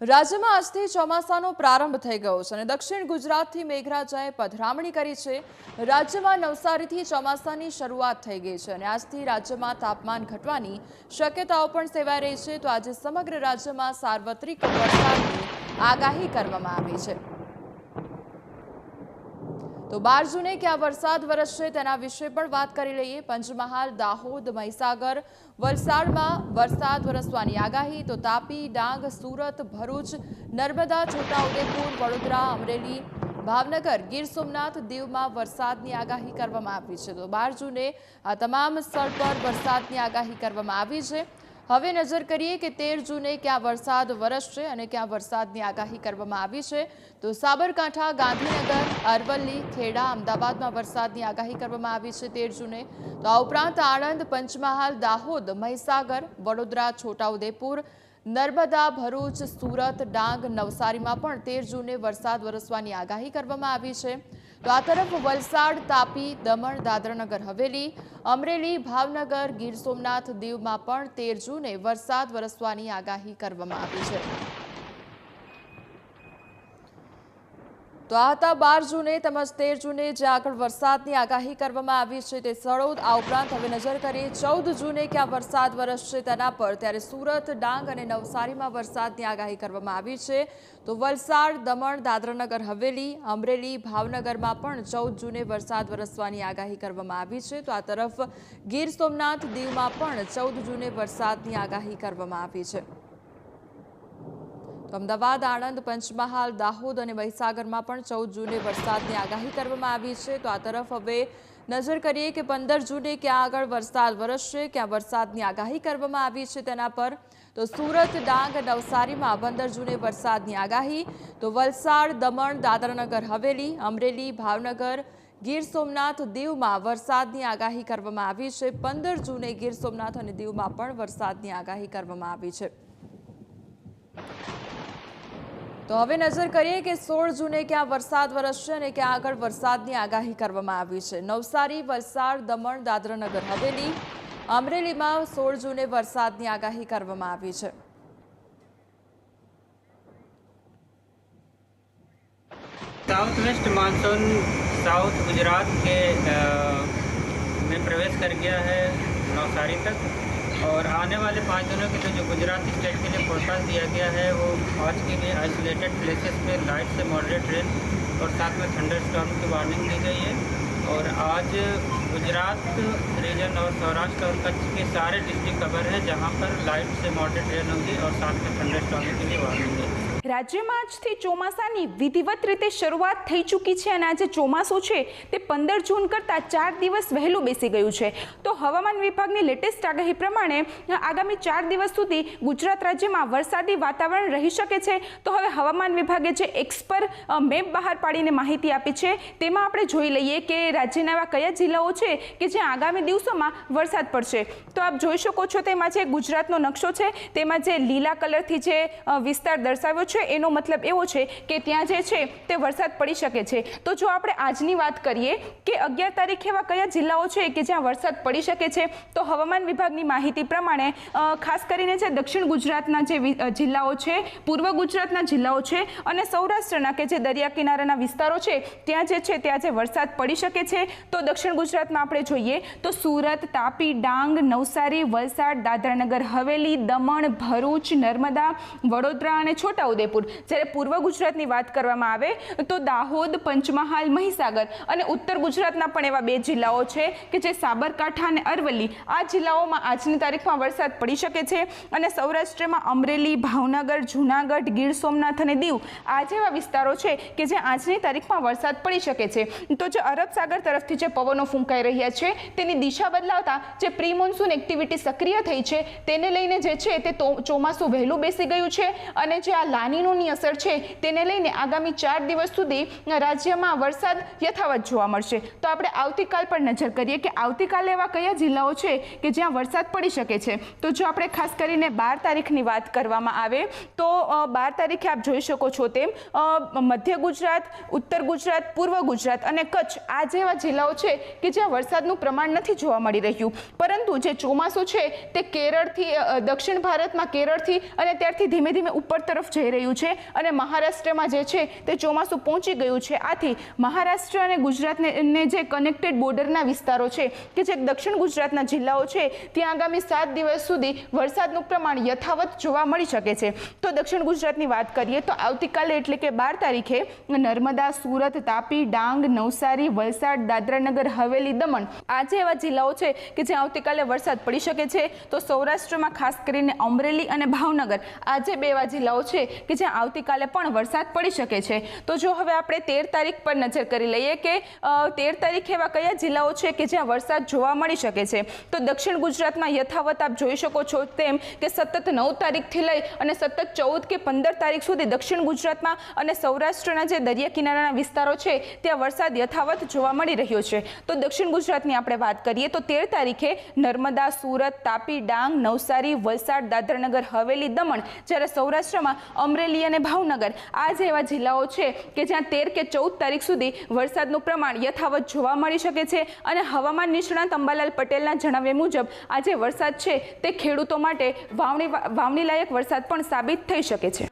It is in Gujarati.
રાજ્યમાં આજથી ચોમાસાનો પ્રારંભ થઈ ગયો છે અને દક્ષિણ ગુજરાતથી મેઘરાજાએ પધરામણી કરી છે। રાજ્યમાં નવસારીથી ચોમાસાની શરૂઆત થઈ ગઈ છે અને આજથી રાજ્યમાં તાપમાન ઘટવાની શક્યતાઓ પણ સેવાઈ રહી છે। તો આજે સમગ્ર રાજ્યમાં સાર્વત્રિક વરસાદની આગાહી કરવામાં આવી છે। તો 12 જૂને ક્યાં વરસાદ વરસશે તેના વિશે પણ વાત કરી લઈએ। પંચમહાલ, દાહોદ, મહીસાગર, વલસાડમાં વરસાદ વરસવાની આગાહી। તો તાપી, ડાંગ, સુરત, ભરૂચ, નર્મદા, છોટાઉદેપુર, વડોદરા, અમરેલી, ભાવનગર, ગીર સોમનાથ, દીવમાં વરસાદની આગાહી કરવામાં આવી છે। તો 12 જૂને આ તમામ સ્થળ પર વરસાદની આગાહી કરવામાં આવી છે। હવે નજર કરીએ કે 13 જૂને ક્યાં વરસાદ વરસશે અને ક્યાં વરસાદની આગાહી કરવામાં આવી છે। તો સાબરકાંઠા, ગાંધીનગર, અરવલ્લી, ખેડા, અમદાવાદમાં વરસાદની આગાહી કરવામાં આવી છે 13 જૂને। તો આ ઉપરાંત આણંદ, પંચમહાલ, દાહોદ, મહીસાગર, વડોદરા, છોટાઉદેપુર, નર્મદા, ભરૂચ, સુરત, ડાંગ, નવસારીમાં પણ 13 જૂને વરસાદ વરસવાની આગાહી કરવામાં આવી છે। તો આ તરફ વલસાડ, તાપી, દમણ, દાદરાનગર હવેલી, અમરેલી, ભાવનગર, ગીર સોમનાથ, દીવમાં પણ 13 જૂને વરસાદ વરસવાની આગાહી કરવામાં આવી છે। તો આ હતા 12 જૂને તેમજ 13 જૂને જે આગળ વરસાદની આગાહી કરવામાં આવી છે તે સ્થળો। આ ઉપરાંત હવે નજર કરીએ 14 જૂને ક્યાં વરસાદ વરસશે તેના પર। ત્યારે સુરત, ડાંગ અને નવસારીમાં વરસાદની આગાહી કરવામાં આવી છે। તો વલસાડ, દમણ, દાદરાનગર હવેલી, અમરેલી, ભાવનગરમાં પણ 14 જૂને વરસાદ વરસવાની આગાહી કરવામાં આવી છે। તો આ તરફ ગીર સોમનાથ, દીવમાં પણ 14 જૂને વરસાદની આગાહી કરવામાં આવી છે। તો અમદાવાદ, આણંદ, પંચમહાલ, દાહોદ અને મહીસાગરમાં પણ 14 જૂને વરસાદની આગાહી કરવામાં આવી છે। તો આ તરફ હવે નજર કરીએ કે 15 જૂને ક્યાં આગળ વરસાદ વરસશે, ક્યાં વરસાદની આગાહી કરવામાં આવી છે તેના પર। તો સુરત, ડાંગ, નવસારીમાં 15 જૂને વરસાદની આગાહી। તો વલસાડ, દમણ, દાદરાનગર હવેલી, અમરેલી, ભાવનગર, ગીર સોમનાથ, દીવમાં વરસાદની આગાહી કરવામાં આવી છે। 15 જૂને ગીર સોમનાથ અને દીવમાં પણ વરસાદની આગાહી કરવામાં આવી છે। તો હવે નજર કરીએ કે 16 જૂને ક્યાં વરસાદ વરસશે અને ક્યાં આગળ વરસાદની આગાહી કરવામાં આવી છે। નવસારી, વલસાડ, દમણ, દાદરાનગર હવેલી, અમરેલીમાં 16 જૂને વરસાદની આગાહી કરવામાં આવી છે। South west monsoon south Gujarat के में प्रवेश कर गया है नवसारी तक और आने वाले 5 दिनों के लिए जो गुजरात स्टेट के लिए फोरकास्ट दिया गया है वो आज के लिए आइसोलेटेड प्लेसेस पे लाइट से मॉडरेट रेन और साथ में थंडर स्टॉर्म की वार्निंग दी गई है। और आज गुजरात रीजन और सौराष्ट्र और कच्छ के सारे डिस्ट्रिक्ट कवर है जहाँ पर लाइट से मॉडरेट रेन होगी और साथ में थंडर स्टॉर्म के लिए वार्निंग है। રાજ્યમાં આજથી ચોમાસાની વિધિવત રીતે શરૂઆત થઈ ચૂકી છે અને આજે ચોમાસું છે તે 15 જૂન કરતાં 4 દિવસ વહેલું બેસી ગયું છે। તો હવામાન વિભાગની લેટેસ્ટ આગાહી પ્રમાણે આગામી 4 દિવસ સુધી ગુજરાત રાજ્યમાં વરસાદી વાતાવરણ રહી શકે છે। તો હવે હવામાન વિભાગે જે એક્સપર મેપ બહાર પાડીને માહિતી આપી છે તેમાં આપણે જોઈ લઈએ કે રાજ્યના એવા કયા જિલ્લાઓ છે કે જ્યાં આગામી દિવસોમાં વરસાદ પડશે। તો આપ જોઈ શકો છો તેમાં જે ગુજરાતનો નકશો છે તેમાં જે લીલા કલરથી જે વિસ્તાર દર્શાવ્યો છે એનો મતલબ એવો છે કે ત્યાં જે છે તે વરસાદ પડી શકે છે। તો જો આપણે આજની વાત કરીએ કે 11 તારીખે એવા કયા જિલ્લાઓ છે કે જ્યાં વરસાદ પડી શકે છે તો હવામાન વિભાગની માહિતી પ્રમાણે ખાસ કરીને જે દક્ષિણ ગુજરાતના જે જિલ્લાઓ છે, પૂર્વ ગુજરાતના જિલ્લાઓ છે અને સૌરાષ્ટ્રના કે જે દરિયા કિનારાના વિસ્તારો છે ત્યાં જે છે ત્યાં જે વરસાદ પડી શકે છે। તો દક્ષિણ ગુજરાતમાં આપણે જોઈએ તો સુરત, તાપી, ડાંગ, નવસારી, વલસાડ, દાદરાનગર હવેલી, દમણ, ભરૂચ, નર્મદા, વડોદરા અને છોટાઉદેપુર। જ્યારે પૂર્વ ગુજરાતની વાત કરવામાં આવે તો દાહોદ, પંચમહાલ, મહીસાગર અને ઉત્તર ગુજરાતના પણ એવા 2 જિલ્લાઓ છે કે જે સાબરકાંઠા અને અરવલ્લી આ જિલ્લાઓમાં આજની તારીખમાં વરસાદ પડી શકે છે। અને સૌરાષ્ટ્રમાં અમરેલી, ભાવનગર, જૂનાગઢ, ગીર સોમનાથ અને દીવ આ જેવા વિસ્તારો છે કે જે આજની તારીખમાં વરસાદ પડી શકે છે। તો જે અરબ સાગર તરફથી જે પવનો ફૂંકાઈ રહ્યા છે તેની દિશા બદલાવતા જે પ્રી મોન્સૂન એક્ટિવિટી સક્રિય થઈ છે તેને લઈને જે છે તે ચોમાસું વહેલું બેસી ગયું છે અને જે આ લાનીનોની અસર છે તેને લઈને આગામી 4 દિવસ સુધી રાજ્યમાં વરસાદ યથાવત જોવા મળશે। તો આપણે આવતીકાલ પર નજર કરીએ કે આવતીકાલે એવા કયા જિલ્લાઓ છે કે જ્યાં વરસાદ પડી શકે છે। તો જો આપણે ખાસ કરીને 12 તારીખની વાત કરવામાં આવે તો 12 તારીખે આપ જોઈ શકો છો તેમ મધ્ય ગુજરાત, ઉત્તર ગુજરાત, પૂર્વ ગુજરાત અને કચ્છ આ જેવા જિલ્લાઓ છે કે જ્યાં વરસાદનું પ્રમાણ નથી જોવા મળી રહ્યું, પરંતુ જે ચોમાસું છે તે કેરળથી દક્ષિણ ભારતમાં કેરળથી અને ત્યારથી ધીમે ધીમે ઉપર તરફ જઈ રહ્યું રહ્યું છે અને મહારાષ્ટ્રમાં જે છે તે ચોમાસું પહોંચી ગયું છે. આથી મહારાષ્ટ્ર અને ગુજરાતને જે કનેક્ટેડ બોર્ડરના વિસ્તારો છે કે જે દક્ષિણ ગુજરાતના જિલ્લાઓ છે ત્યાં આગામી 7 દિવસ સુધી વરસાદનું પ્રમાણ યથાવત જોવા મળી શકે છે. તો દક્ષિણ ગુજરાતની વાત કરીએ તો આવતીકાલે એટલે કે 12 તારીખે નર્મદા, સુરત, તાપી, ડાંગ, નવસારી, વલસાડ, દાદરાનગર હવેલી, દમણ આ જે એવા જિલ્લાઓ છે કે જ્યાં આવતીકાલે વરસાદ પડી શકે છે. તો સૌરાષ્ટ્રમાં ખાસ કરીને અમરેલી અને ભાવનગર આ જે 2 એવા જિલ્લાઓ છે કે જ્યાં આવતીકાલે પણ વરસાદ પડી શકે છે. તો જો હવે આપણે 13 તારીખ પર નજર કરી લઈએ કે 13 તારીખે એવા કયા જિલ્લાઓ છે કે જ્યાં વરસાદ જોવા મળી શકે છે. તો દક્ષિણ ગુજરાતમાં યથાવત આપ જોઈ શકો છો તેમ કે સતત 9 તારીખથી લઈ અને સતત 14 કે 15 તારીખ સુધી દક્ષિણ ગુજરાતમાં અને સૌરાષ્ટ્રના જે દરિયા કિનારાના વિસ્તારો છે ત્યાં વરસાદ યથાવત જોવા મળી રહ્યો છે. તો દક્ષિણ ગુજરાતની આપણે વાત કરીએ તો 13 તારીખે નર્મદા, સુરત, તાપી, ડાંગ, નવસારી, વલસાડ, દાદરાનગર હવેલી, દમણ, જ્યારે સૌરાષ્ટ્રમાં અમરેલી અને ભાવનગર આ જે એવા જિલ્લાઓ છે કે જ્યાં 13 કે 14 તારીખ સુધી વરસાદનું પ્રમાણ યથાવત જોવા મળી શકે છે. અને હવામાન નિષ્ણાત અંબાલાલ પટેલના જણાવ્યા મુજબ આ જે વરસાદ છે તે ખેડૂતો માટે વાવણી લાયક વરસાદ પણ સાબિત થઈ શકે છે.